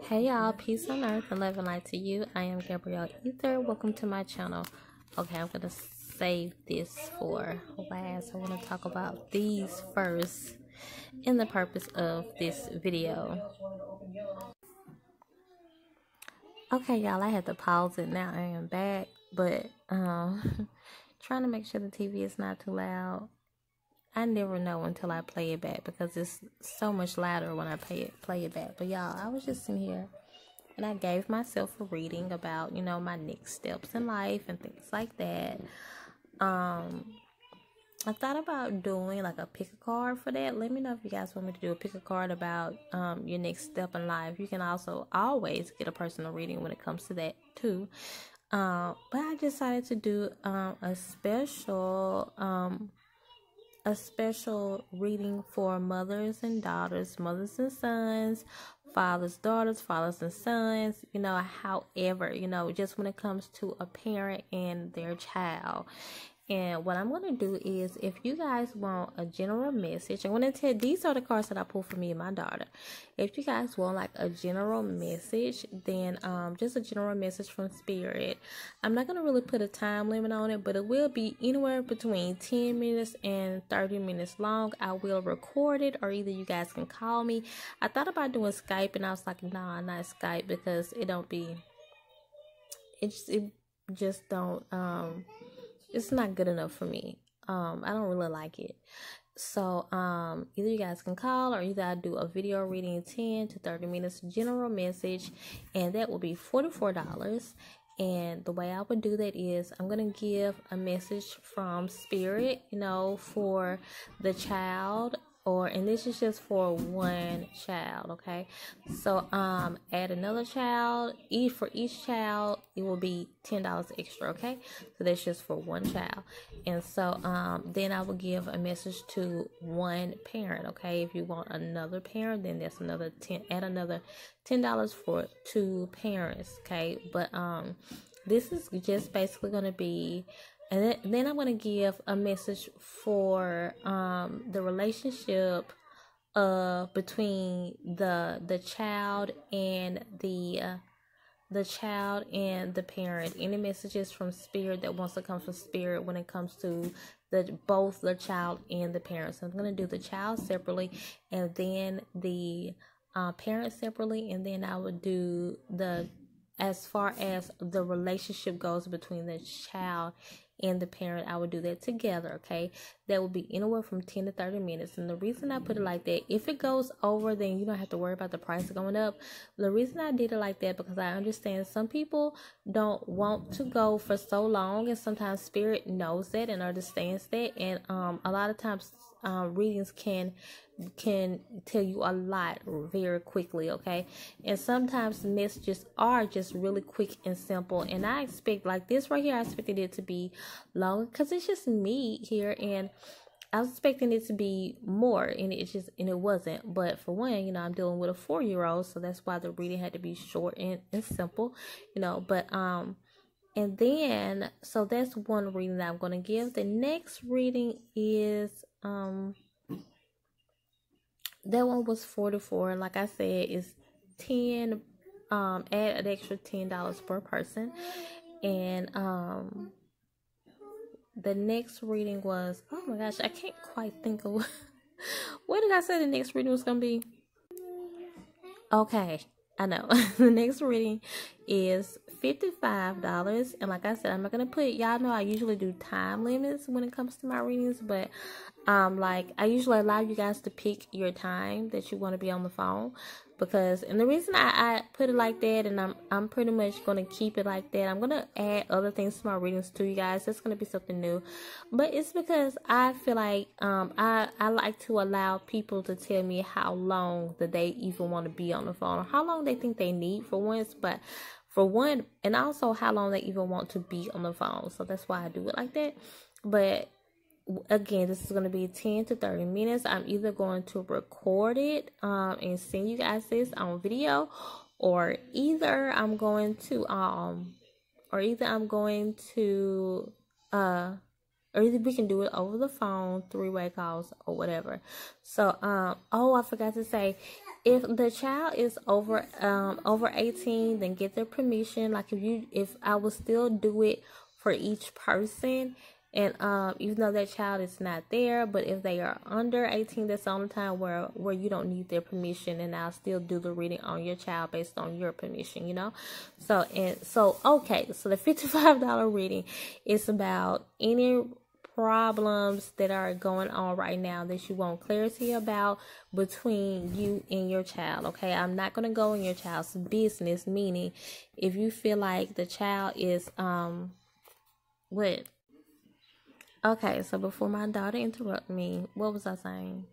Hey y'all, peace on earth and love and light to you. I am Gabrielle Ether. Welcome to my channel. Okay, I'm gonna save this for last. I want to talk about these first in the purpose of this video. Okay, y'all, I had to pause it. Now I am back, but trying to make sure the TV is not too loud. I never know until I play it back because it's so much louder when I play it back. But y'all, I was just in here and I gave myself a reading about, my next steps in life and things like that. I thought about doing like a pick a card for that. Let me know if you guys want me to do a pick a card about your next step in life. You can also always get a personal reading when it comes to that too. But I decided to do a special reading for mothers and daughters, mothers and sons, fathers, daughters, fathers and sons, however, just when it comes to a parent and their child. And what I'm going to do is, if you guys want a general message, I'm going to tell, these are the cards that I pulled for me and my daughter. If you guys want like a general message, then just a general message from Spirit. I'm not going to really put a time limit on it, but it will be anywhere between 10 minutes and 30 minutes long. I will record it, or either you guys can call me. I thought about doing Skype, and I was like, nah, not Skype, because it just don't, it's not good enough for me. I don't really like it. So either you guys can call, or either I do a video reading, 10 to 30 minutes general message, and that will be $44. And the way I would do that is I'm going to give a message from Spirit, for the child, and this is just for one child, okay? So add another child. For each child, it will be $10 extra, okay? So that's just for one child. And so then I will give a message to one parent, okay? If you want another parent, then that's another add another $10 for two parents, okay? But this is just basically going to be, and then I'm going to give a message for the relationship between the child and the child and the parent. Any messages from Spirit that wants to come from Spirit when it comes to both the child and the parent. So I'm going to do the child separately, and then the parent separately, and then I would do as far as the relationship goes between the child and the parent, I would do that together, okay? That would be anywhere from 10 to 30 minutes. And the reason I put it like that, if it goes over, then you don't have to worry about the price going up. The reason I did it like that, because I understand some people don't want to go for so long, and sometimes Spirit knows that and understands that. And a lot of times readings can tell you a lot very quickly, okay? And sometimes messages are just really quick and simple, and I expect, like this right here, I expected it to be long because it's just me here, and I was expecting it to be more, and it wasn't. But for one, I'm dealing with a 4-year-old, so that's why the reading had to be short and simple, but and then, so that's one reading that I'm going to give. The next reading is that one was $44, and like I said, it's 10. Add an extra $10 per person, and the next reading was, oh my gosh, I can't quite think of what did I say the next reading was gonna be? Okay, I know. The next reading is $55, and like I said, I'm not gonna put, y'all know I usually do time limits when it comes to my readings, but like I usually allow you guys to pick your time that you want to be on the phone, and the reason I put it like that, and I'm pretty much gonna keep it like that. I'm gonna add other things to my readings to you guys. That's gonna be something new, but it's because I feel like I like to allow people to tell me how long that they even want to be on the phone, or how long they think they need for once, but for one, and also how long they even want to be on the phone. So that's why I do it like that. But again, this is going to be 10 to 30 minutes. I'm either going to record it and send you guys this on video, or either I'm going to or either we can do it over the phone, 3-way calls or whatever. So oh, I forgot to say, If the child is over 18, then get their permission. Like if I would still do it for each person, and even though that child is not there, but if they are under 18, that's the only time where you don't need their permission, and I'll still do the reading on your child based on your permission, you know. So okay, so the $55 reading is about any problems that are going on right now that you want clarity about between you and your child. Okay, I'm not going to go in your child's business, meaning if you feel like the child is what. Okay, so before my daughter interrupt me, what was I saying?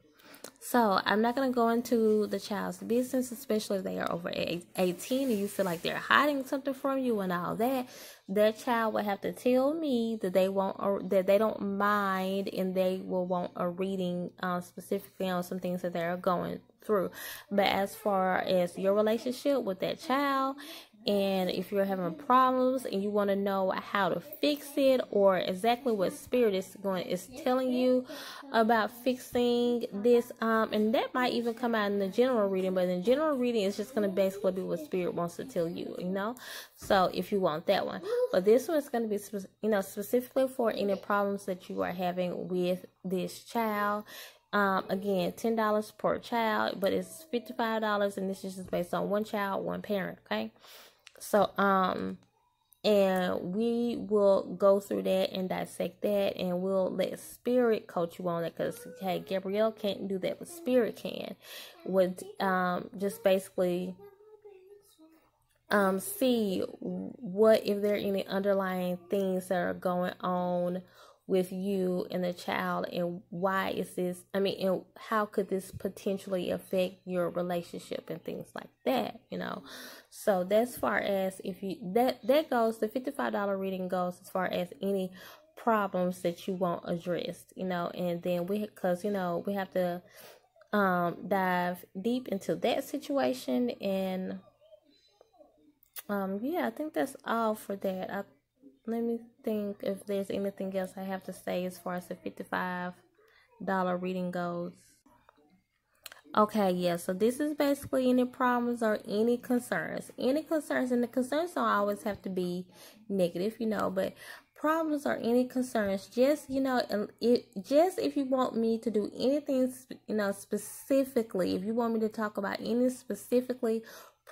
So I'm not going to go into the child's business, especially if they are over 18 and you feel like they're hiding something from you and all that. That child will have to tell me that they want, or that they don't mind, and they will want a reading specifically on some things that they're going through. But as far as your relationship with that child, and if you're having problems and you want to know how to fix it, or exactly what spirit is telling you about fixing this, and that might even come out in the general reading, but in the general reading it's just going to basically be what spirit wants to tell you, you know. So if you want that one, but this one is going to be, you know, specifically for any problems that you are having with this child. Again, $10 per child, but it's $55, and this is just based on one child, one parent. Okay. So, and we will go through that and dissect that, and we'll let spirit coach you on it, because, hey, Gabrielle can't do that, but spirit can. Would, just basically, see what, if there are any underlying things that are going on with you and the child, and why is this, and how could this potentially affect your relationship and things like that, you know. So that's far as if you, that goes, the $55 reading goes as far as any problems that you want addressed, you know. And then because, you know, we have to dive deep into that situation, and yeah, I think that's all for that. Let me think if there's anything else I have to say as far as the $55 reading goes. Okay, yeah, so this is basically any problems or any concerns. Any concerns, and the concerns don't always have to be negative, you know, but problems or any concerns, just, you know, just if you want me to do anything, you know, specifically, if you want me to talk about any specifically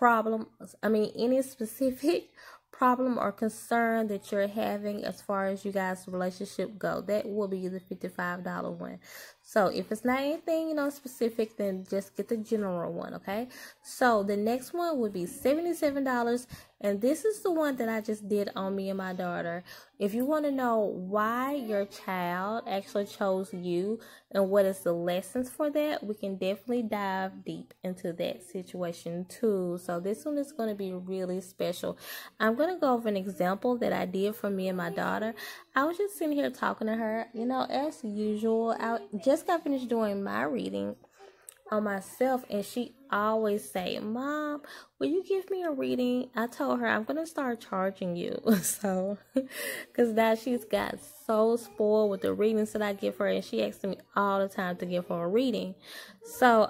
any specific problem or concern that you're having as far as you guys' relationship go, that will be the $55 one. So if it's not anything, you know, specific, then just get the general one. Okay, so the next one would be $77, and this is the one that I just did on me and my daughter. If you want to know why your child actually chose you and what is the lessons for that, we can definitely dive deep into that situation too. So this one is going to be really special. I'm going to go over an example that I did for me and my daughter. I was just sitting here talking to her, you know, as usual. I just got finished doing my reading on myself, and she always say, "Mom, will you give me a reading?" I told her I'm gonna start charging you. So because now she's got so spoiled with the readings that I give her, and she asks me all the time to give her a reading. So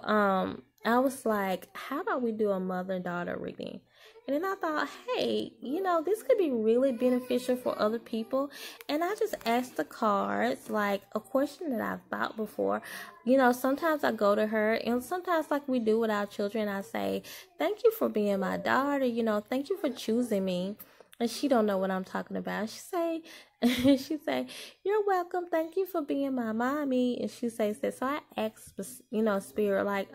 I was like, how about we do a mother-daughter reading? And then I thought, hey, you know, this could be really beneficial for other people. And I just asked the cards, like, a question that I've thought before. You know, sometimes I go to her, and sometimes, like we do with our children, I say, thank you for being my daughter. You know, thank you for choosing me. And she don't know what I'm talking about. She say, you're welcome. Thank you for being my mommy. And she says that. So I asked, you know, spirit, like,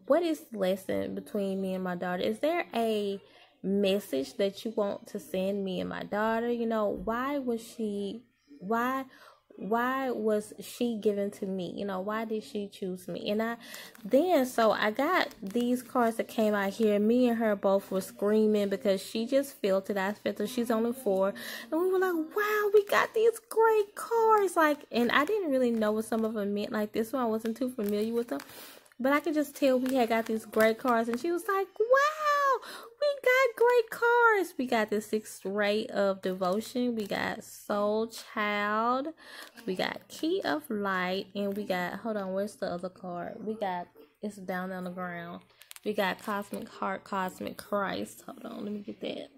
what is the lesson between me and my daughter? Is there a message that you want to send me and my daughter? You know, why was she given to me? You know, why did she choose me? And so I got these cards that came out here. Me and her both were screaming because she just felt it. I felt it. She's only 4. And we were like, wow, we got these great cards. Like, and I didn't really know what some of them meant. Like, this one, I wasn't too familiar with them. But I could just tell we had got these great cards. And she was like, wow, we got great cards. We got the 6th ray of devotion. We got soul child. We got key of light. And we got, hold on, where's the other card? We got, it's down on the ground. We got Cosmic Heart, Cosmic Christ. Hold on, let me get that.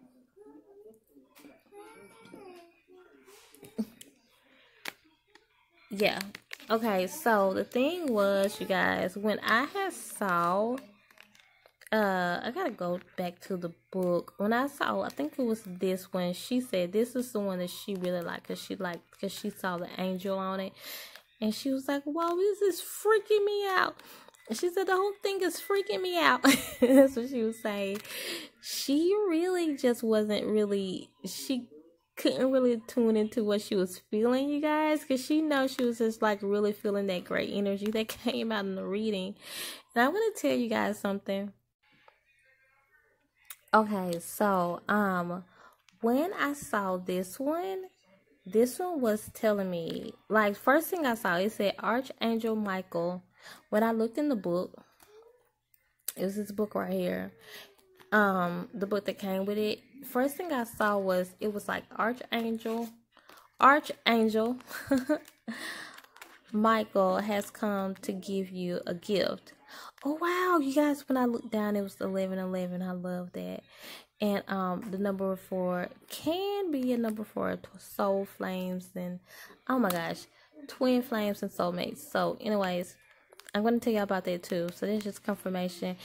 Yeah. Okay, so the thing was, you guys, when I had saw, I gotta go back to the book. When I saw, I think it was this one, she said this is the one that she really liked, because she saw the angel on it. And she was like, wow, this is freaking me out. And she said the whole thing is freaking me out. That's what she was saying. She really just wasn't really, she couldn't really tune into what she was feeling, you guys, because she knows she was just like really feeling that great energy that came out in the reading. And I'm gonna tell you guys something. Okay, so when I saw this one was telling me, like, first thing I saw, it said Archangel Michael. When I looked in the book, it was this book right here, the book that came with it. First thing I saw was, it was like Archangel Michael has come to give you a gift. Oh wow, you guys, when I looked down, it was 1111. I love that. And the number 4 can be a number for soul flames, and oh my gosh, twin flames and soulmates. So anyways, I'm going to tell you about that too. So that's just confirmation.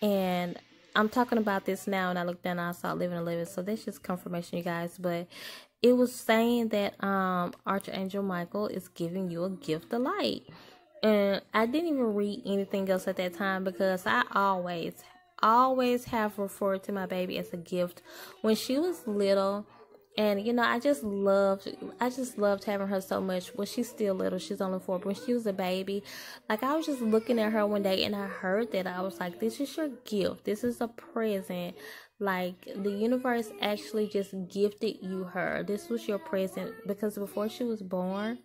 And I'm talking about this now, and I looked down and I saw 1111. So that's just confirmation, you guys. But it was saying that Archangel Michael is giving you a gift of light. And I didn't even read anything else at that time, because I always have referred to my baby as a gift. When she was little, and you know, I just loved having her so much. When she's still little, she's only 4, but when she was a baby, like, I was just looking at her one day and I heard that. I was like, this is your gift, this is a present. Like, the universe actually just gifted you her. This was your present, because before she was born,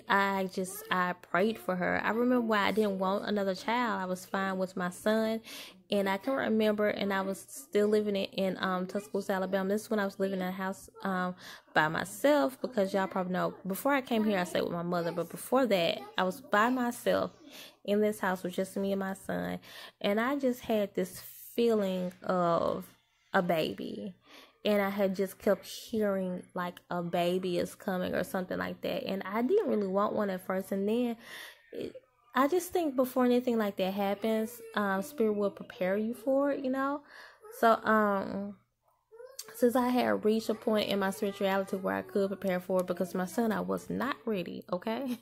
I prayed for her. I remember why I didn't want another child. I was fine with my son, and I can remember, and I was still living in Tuscaloosa, Alabama. This is when I was living in a house by myself, because y'all probably know, before I came here, I stayed with my mother, but before that, I was by myself in this house with just me and my son, and I just had this feeling of a baby. And I had just kept hearing, like, a baby is coming or something like that. And I didn't really want one at first. And then I just think before anything like that happens, Spirit will prepare you for it, you know. So, since I had reached a point in my spirituality where I could prepare for it, because my son, I was not ready, okay?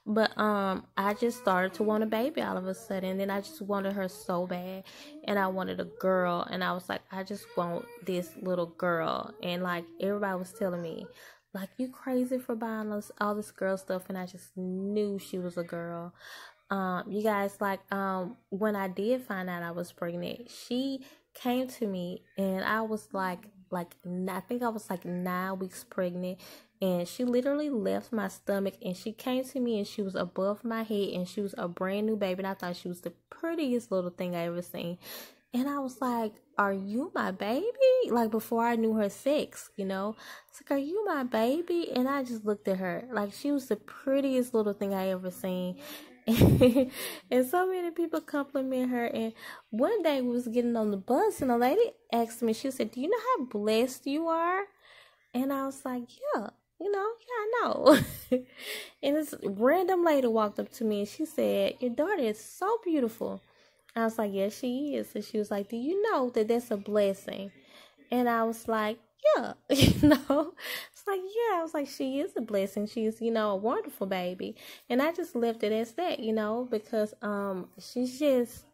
But I just started to want a baby all of a sudden. And then I just wanted her so bad, and I wanted a girl, and I was like, I just want this little girl. And like, everybody was telling me, like, you crazy for buying all this girl stuff, and I just knew she was a girl. You guys, like, when I did find out I was pregnant, she came to me, and I was like I think I was like 9 weeks pregnant, and she literally left my stomach, and she came to me, and she was above my head, and she was a brand new baby, and I thought she was the prettiest little thing I ever seen. And I was like, are you my baby? Like, before I knew her sex, you know, it's like, are you my baby? And I just looked at her like she was the prettiest little thing I ever seen. And so many people compliment her. And one day we was getting on the bus, and a lady asked me, she said, do you know how blessed you are? And I was like, yeah, you know, yeah, I know. And this random lady walked up to me, and she said, your daughter is so beautiful. I was like, yes, she is. And she was like, do you know that that's a blessing? And I was like, yeah, you know, it's like, yeah, I was like, she is a blessing. She's, you know, a wonderful baby. And I just left it as that, you know, because she's just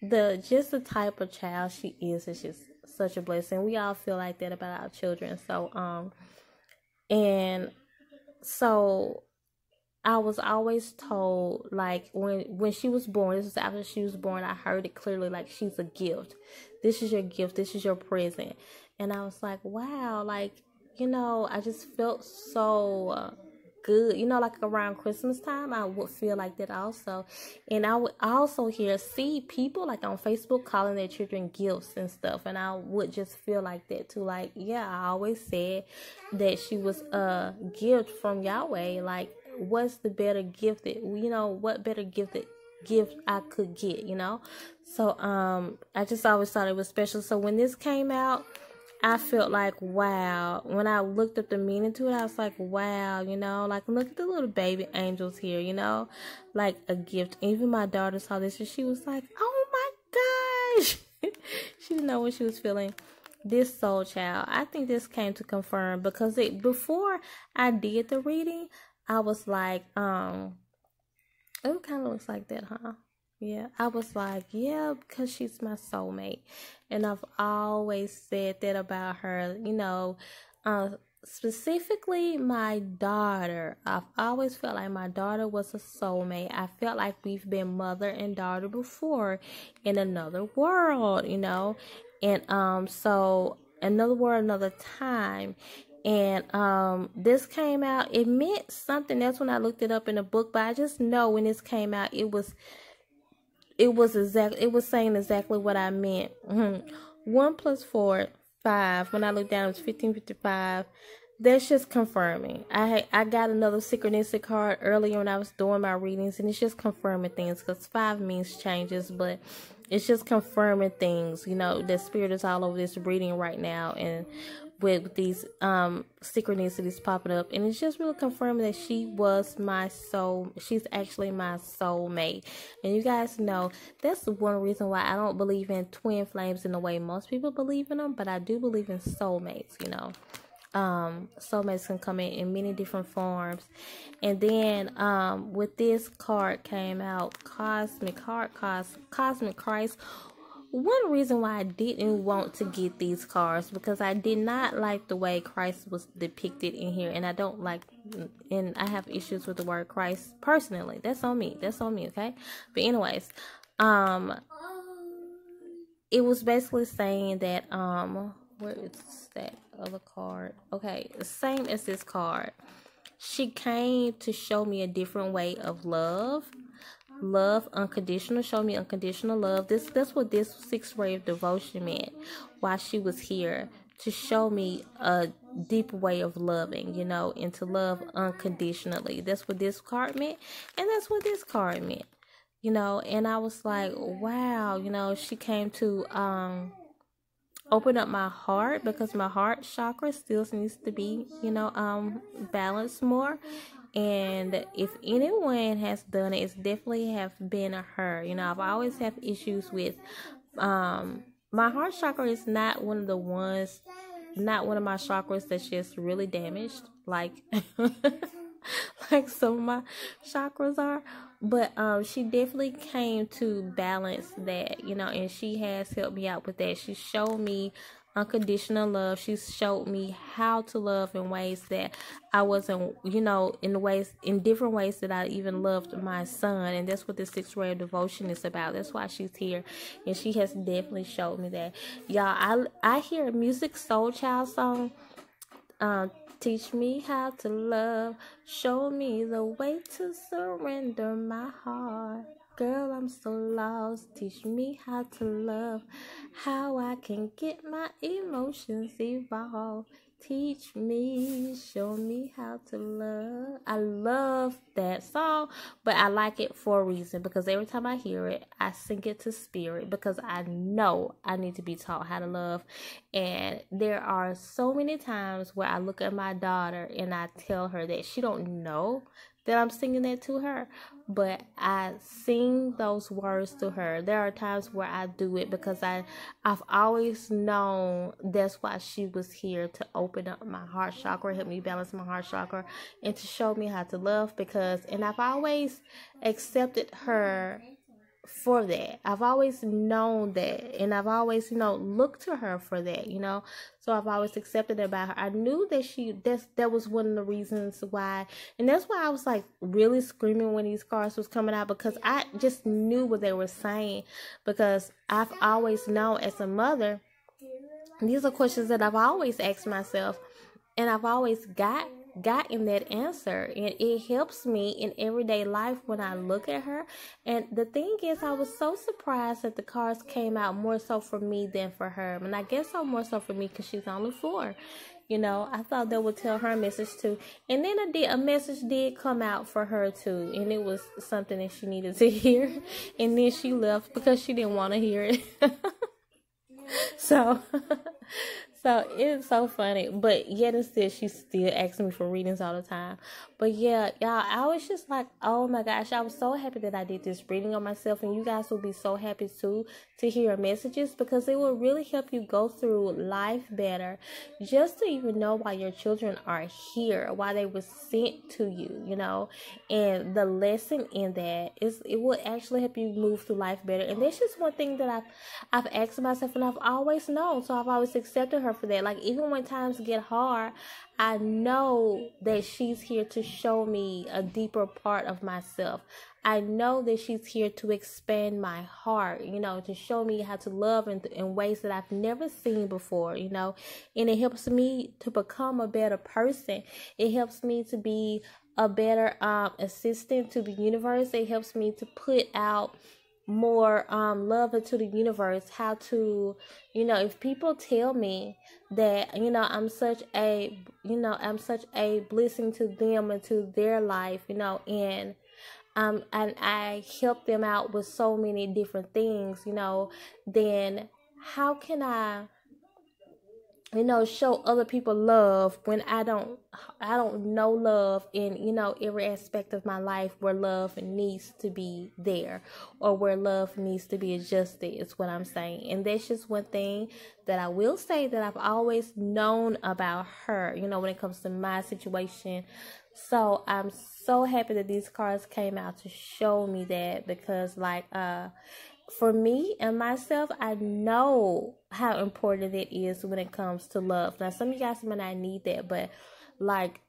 the type of child she is. It's just such a blessing. We all feel like that about our children. So and so I was always told, like, when she was born, this was after she was born, I heard it clearly, like, she's a gift. This is your gift. This is your present. And I was like, wow, like, you know, I just felt so good. You know, like around Christmas time, I would feel like that also. And I would also see people, like, on Facebook calling their children gifts and stuff. And I would just feel like that too. Like, yeah, I always said that she was a gift from Yahweh. Like, what's the better gift that, you know, what better gift that gift I could get, you know. So I just always thought it was special. So when this came out, I felt like, wow. When I looked up the meaning to it, I was like, wow, you know, like, look at the little baby angels here, you know, like a gift. Even my daughter saw this and she was like, oh my gosh. She didn't know what she was feeling. This soul child, I think this came to confirm, because before I did the reading, I was like, it kind of looks like that, huh? Yeah, I was like, yeah, because she's my soulmate. And I've always said that about her, you know, specifically my daughter. I've always felt like my daughter was a soulmate. I felt like we've been mother and daughter before in another world, you know. And so another world, another time. And this came out, it meant something. That's when I looked it up in the book, but I just know when this came out, it was saying exactly what I meant. 1 + 4, 5. When I looked down, it was 1555. That's just confirming. I got another synchronistic card earlier when I was doing my readings, and it's just confirming things, because 5 means changes, but it's just confirming things. You know, the spirit is all over this reading right now, and with these synchronicities popping up, and it's just really confirming that she was my soul. She's actually my soulmate. And you guys know that's one reason why I don't believe in twin flames in the way most people believe in them, but I do believe in soulmates. You know, soulmates can come in many different forms. And then with this card came out, Cosmic Christ. One reason why I didn't want to get these cards, because I did not like the way Christ was depicted in here, and I don't like, and I have issues with the word Christ personally. That's on me, okay? But anyways, it was basically saying that, where is that other card? Okay, the same as this card. She came to show me a different way of love. Unconditional, show me unconditional love. That's what this 6th ray of devotion meant while she was here, to show me a deeper way of loving, you know, and to love unconditionally. That's what this card meant, and that's what this card meant, you know. And I was like, wow, you know, she came to open up my heart, because my heart chakra still needs to be, you know, balanced more. And if anyone has done it, it's definitely have been her. You know, I've always had issues with my heart chakra is not one of my chakras that's just really damaged, like like some of my chakras are. But she definitely came to balance that, you know, and she has helped me out with that. She showed me unconditional love. She showed me how to love in ways that I wasn't, you know, in different ways that I even loved my son. And that's what the 6th ray of devotion is about. That's why she's here, and she has definitely showed me that. Y'all, I hear a music soul child song. Teach me how to love. Show me the way to surrender my heart. Girl, I'm so lost. Teach me how to love. How I can get my emotions evolved. Teach me, show me how to love. I love that song, but I like it for a reason, because every time I hear it, I sing it to spirit, because I know I need to be taught how to love. And there are so many times where I look at my daughter and I tell her that she don't know that I'm singing that to her, but I sing those words to her. There are times where I do it because I've always known that's why she was here, to open up my heart chakra, help me balance my heart chakra, and to show me how to love. And I've always accepted her for that. I've always known that, and I've always, you know, looked to her for that, you know. So I've always accepted it about her. I knew that that was one of the reasons why, and that's why I was like really screaming when these cards was coming out, because I just knew what they were saying. Because I've always known as a mother, these are questions that I've always asked myself, and I've always got gotten that answer, and it helps me in everyday life when I look at her. And the thing is, I was so surprised that the cards came out more so for me than for her, and I guess so more so for me because she's only 4. You know, I thought that would tell her a message too. And then a message did come out for her too. And it was something that she needed to hear. And then she left because she didn't want to hear it. So, so it's so funny. But yet and still, she still asks me for readings all the time. But yeah, y'all, I was just like, oh my gosh, I was so happy that I did this reading on myself. And you guys will be so happy too to hear messages, because it will really help you go through life better. Just to even know why your children are here, why they were sent to you, you know. And the lesson in that is, it will actually help you move through life better. And that's just one thing that I've asked myself, and I've always known. So I've always accepted her for that. Like, even when times get hard, I know that she's here to show me a deeper part of myself. I know that she's here to expand my heart, you know, to show me how to love in ways that I've never seen before, you know. And it helps me to become a better person. It helps me to be a better assistant to the universe. It helps me to put out more love into the universe. How to, you know, if people tell me that, you know, I'm such a blessing to them and to their life, you know, and I help them out with so many different things, you know, then how can I, you know, show other people love when I don't know love in, you know, every aspect of my life where love needs to be there, or where love needs to be adjusted, is what I'm saying. And that's just one thing that I will say that I've always known about her, you know, when it comes to my situation. So I'm so happy that these cards came out to show me that, because like, for me and myself, I know how important it is when it comes to love. Now, some of you guys might not need that, but like,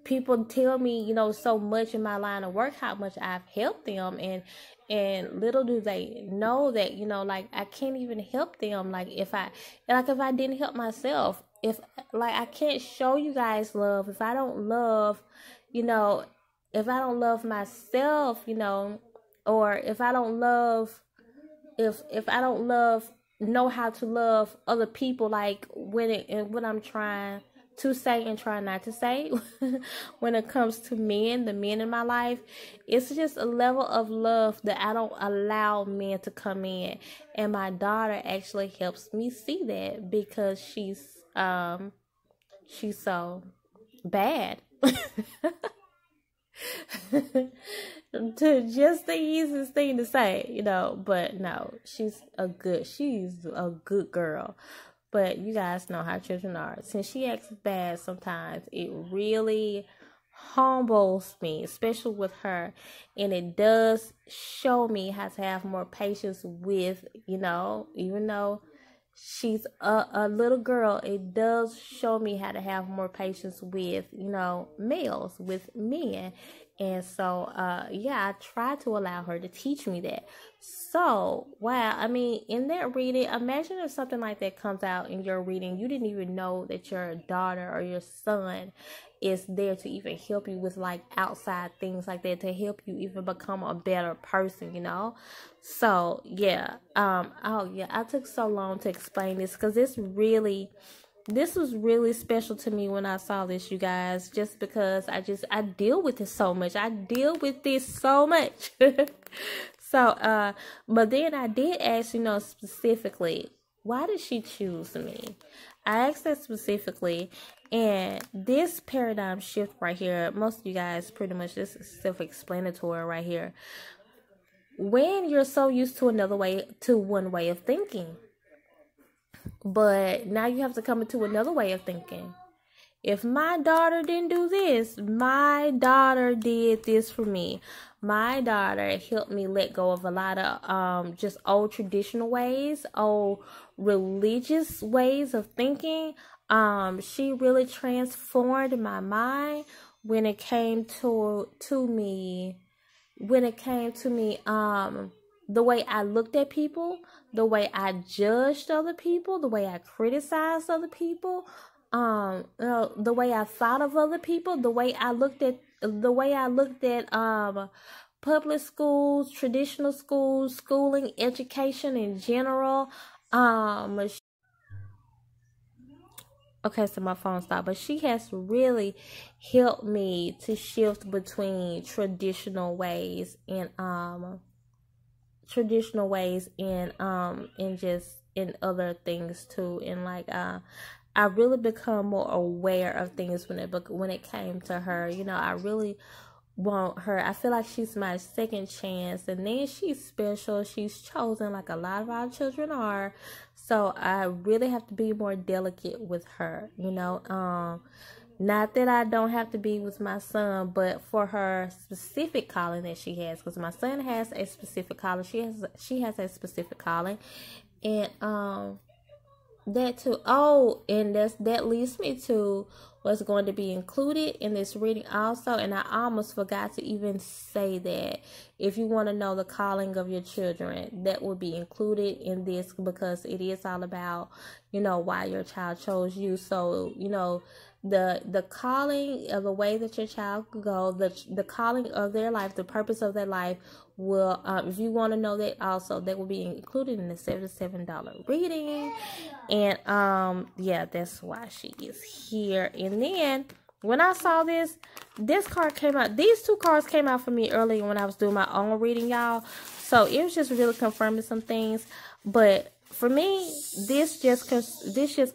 people tell me, you know, so much in my line of work, how much I've helped them, and little do they know that, you know, like, I can't even help them. Like, if I didn't help myself, if like, I can't show you guys love if I don't love, you know, if I don't love myself, you know, or if I don't love, if I don't know how to love other people, like when I'm trying to say and try not to say, when it comes to the men in my life, it's just a level of love that I don't allow men to come in. And my daughter actually helps me see that, because she's so bad. To just the easiest thing to say, you know, but no, she's a good girl. But you guys know how children are. Since she acts bad sometimes, it really humbles me, especially with her. And it does show me how to have more patience with, you know, even though she's a little girl, it does show me how to have more patience with, you know, males, with men. And so, yeah, I try to allow her to teach me that. So, wow, I mean, in that reading, imagine if something like that comes out in your reading. You didn't even know that your daughter or your son is there to even help you with, like, outside things like that, to help you even become a better person, you know? So, yeah, I took so long to explain this, because this was really special to me when I saw this, you guys, just because I deal with this so much. So, but then I did ask, you know, specifically, why did she choose me? I asked that specifically, and this paradigm shift right here, most of you guys, pretty much, this is self-explanatory right here. When you're so used to one way of thinking, but now you have to come into another way of thinking. If my daughter didn't do this, my daughter did this for me. My daughter helped me let go of a lot of just old traditional ways, old religious ways of thinking. She really transformed my mind when it came to me. The way I looked at people, the way I judged other people, the way I criticized other people, the way I thought of other people, the way I looked at public schools, traditional schools, schooling, education in general. Okay, so my phone stopped, but she has really helped me to shift between traditional ways and just in other things too, and like I really become more aware of things when it came to her. You know, I really want her. I feel like she's my second chance, and then she's special. She's chosen, like a lot of our children are. So I really have to be more delicate with her. You know, not that I don't have to be with my son, but for her specific calling that she has, because my son has a specific calling. She has a specific calling, and that too. Oh, and that leads me to what's going to be included in this reading also. And I almost forgot to even say that if you want to know the calling of your children, that will be included in this, because it is all about, you know, why your child chose you. So, you know, the calling of the way that your child could go, the calling of their life, the purpose of their life will, if you want to know that also, that will be included in the $77 reading. And yeah, that's why she is here. And then when I saw this card came out, these two cards came out for me earlier when I was doing my own reading, y'all. So it was just really confirming some things. But for me, this just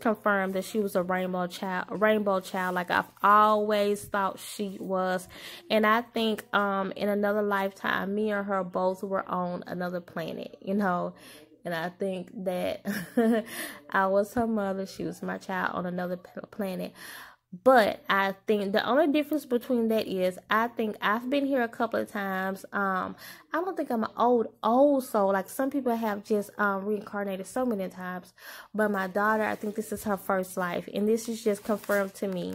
confirmed that she was a rainbow child, like I've always thought she was. And I think in another lifetime, me and her both were on another planet, you know. And I think that I was her mother, she was my child on another planet. But I think the only difference between that is, I think I've been here a couple of times. I don't think I'm an old soul. Like some people have just reincarnated so many times. But my daughter, I think this is her first life. And this is just confirmed to me.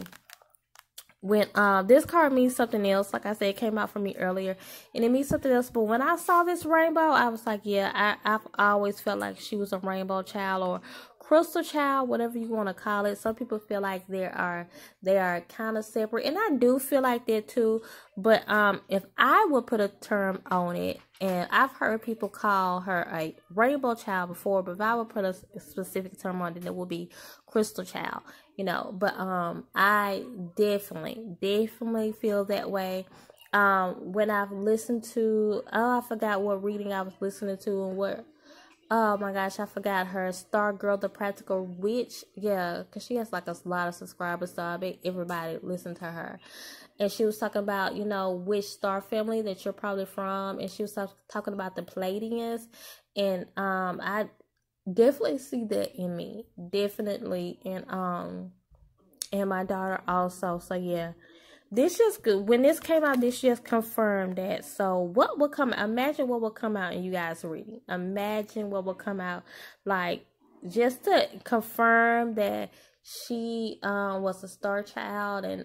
When this card means something else, like I said, it came out for me earlier, and it means something else. But when I saw this rainbow, I was like, yeah, I've always felt like she was a rainbow child or crystal child, whatever you want to call it. Some people feel like they are kind of separate, and I do feel like that too. But if I would put a term on it, and I've heard people call her a rainbow child before, but if I would put a specific term on it, it would be crystal child, you know. But I definitely feel that way. When I've listened to, I forgot what reading I was listening to and what. Oh my gosh, I forgot her. Star Girl, the Practical Witch. Yeah, because she has like a lot of subscribers, so I bet everybody listened to her. And she was talking about, you know, which star family that you're probably from. And she was talking about the Pleiadians. And I definitely see that in me. Definitely. And my daughter also. So yeah. This just good. When this came out, this just confirmed that. So what will come? Imagine what will come out in you guys' reading. Imagine what will come out, like just to confirm that she was a star child and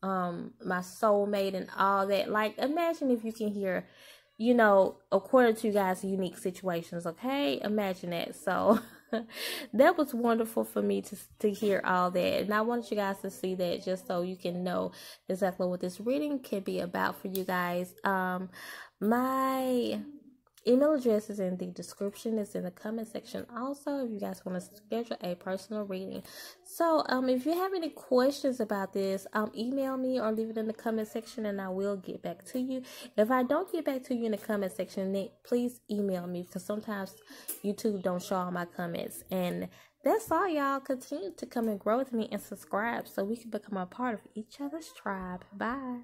my soulmate and all that. Like imagine if you can hear, you know, according to you guys' unique situations. Okay, imagine that. So. That was wonderful for me to hear all that, and I wanted you guys to see that just so you can know exactly what this reading can be about for you guys. My email address is in the description. It's in the comment section also if you guys want to schedule a personal reading. So if you have any questions about this, email me or leave it in the comment section and I will get back to you. If I don't get back to you in the comment section, then please email me, because sometimes YouTube don't show all my comments. And that's all, y'all. Continue to come and grow with me and subscribe so we can become a part of each other's tribe. Bye.